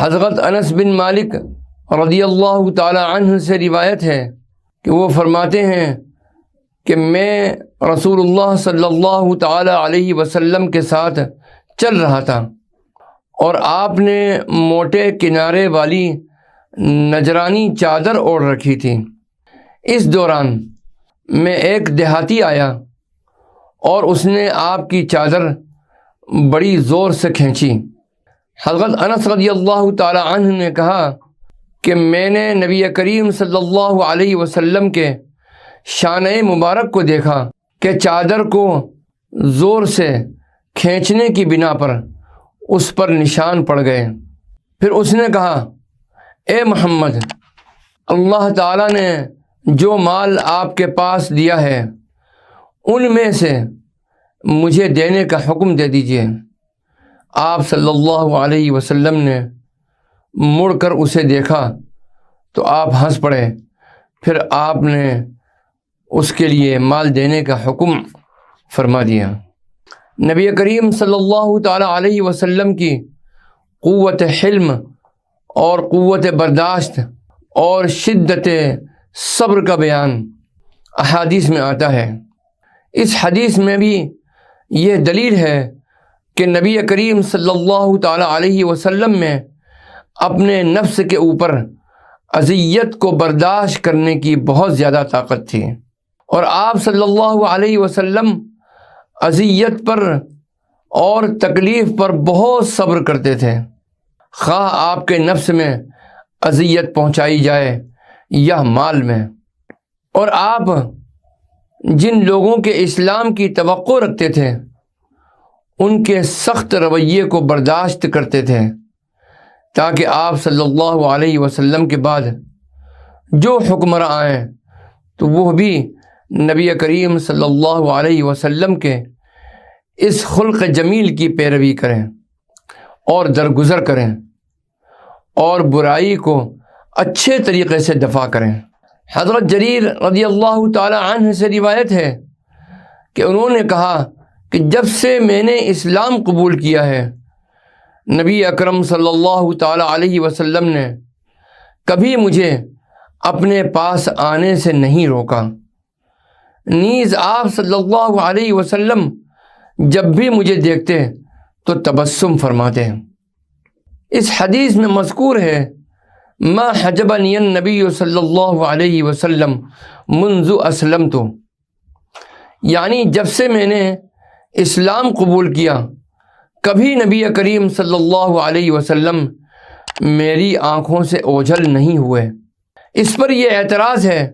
حضرت انس بن مالک رضی اللہ تعالی عنہ سے روایت ہے کہ وہ فرماتے ہیں کہ میں رسول اللہ صلی اللہ تعالی علیہ وسلم کے ساتھ چل رہا تھا اور آپ نے موٹے کنارے والی نجرانی چادر اوڑھ رکھی تھی۔ اس دوران میں ایک دیہاتی آیا اور اس نے آپ کی چادر بڑی زور سے کھینچی۔ حضرت انس رضی اللہ تعالی عنہ نے کہا کہ میں نے نبی کریم صلی اللہ علیہ وسلم کے شانہ مبارک کو دیکھا کہ چادر کو زور سے کھینچنے کی بنا پر اس پر نشان پڑ گئے۔ پھر اس نے کہا، اے محمد، اللہ تعالیٰ نے جو مال آپ کے پاس دیا ہے ان میں سے مجھے دینے کا حکم دے دیجیے۔ آپ صلی اللہ علیہ وسلم نے مڑ کر اسے دیکھا تو آپ ہنس پڑے۔ پھر آپ نے اس کے لیے مال دینے کا حکم فرما دیا۔ نبی کریم صلی اللہ تعالی علیہ وسلم کی قوت حلم اور قوت برداشت اور شدت صبر کا بیان احادیث میں آتا ہے۔ اس حدیث میں بھی یہ دلیل ہے کہ نبی کریم صلی اللہ تعالی علیہ وسلم میں اپنے نفس کے اوپر اذیت کو برداشت کرنے کی بہت زیادہ طاقت تھی، اور آپ صلی اللہ علیہ وسلم اذیت پر اور تکلیف پر بہت صبر کرتے تھے، خواہ آپ کے نفس میں اذیت پہنچائی جائے یا مال میں۔ اور آپ جن لوگوں کے اسلام کی توقع رکھتے تھے ان کے سخت رویے کو برداشت کرتے تھے، تاکہ آپ صلی اللہ علیہ وسلم کے بعد جو حکمراں آئیں تو وہ بھی نبی کریم صلی اللہ علیہ وسلم کے اس خلق جمیل کی پیروی کریں اور درگزر کریں اور برائی کو اچھے طریقے سے دفع کریں۔ حضرت جریر رضی اللہ تعالی عنہ سے روایت ہے کہ انہوں نے کہا کہ جب سے میں نے اسلام قبول کیا ہے، نبی اکرم صلی اللہ تعالی علیہ وسلم نے کبھی مجھے اپنے پاس آنے سے نہیں روکا، نیز آپ صلی اللہ علیہ وسلم جب بھی مجھے دیکھتے تو تبسم فرماتے ہیں۔ اس حدیث میں مذکور ہے، ما حجبنی النبی صلی اللہ علیہ وسلم منذ اسلمت، یعنی جب سے میں نے اسلام قبول کیا کبھی نبی کریم صلی اللہ علیہ وسلم میری آنکھوں سے اوجھل نہیں ہوئے۔ اس پر یہ اعتراض ہے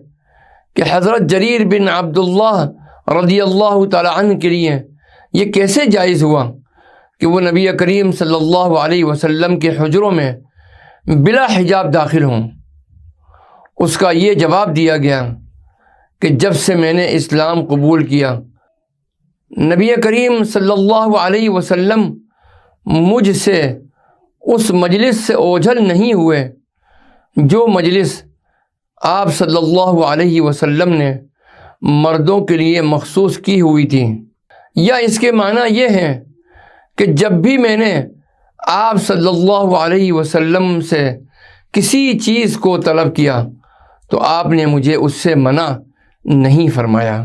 کہ حضرت جریر بن عبداللہ رضی اللہ تعالی عنہ کے لیے یہ کیسے جائز ہوا کہ وہ نبی کریم صلی اللہ علیہ وسلم کے حجروں میں بلا حجاب داخل ہوں۔ اس کا یہ جواب دیا گیا کہ جب سے میں نے اسلام قبول کیا، نبی کریم صلی اللہ علیہ وسلم مجھ سے اس مجلس سے اوجھل نہیں ہوئے جو مجلس آپ صلی اللہ علیہ وسلم نے مردوں کے لیے مخصوص کی ہوئی تھی۔ یا اس کے معنی یہ ہے کہ جب بھی میں نے آپ صلی اللہ علیہ وسلم سے کسی چیز کو طلب کیا تو آپ نے مجھے اس سے منع نہیں فرمایا۔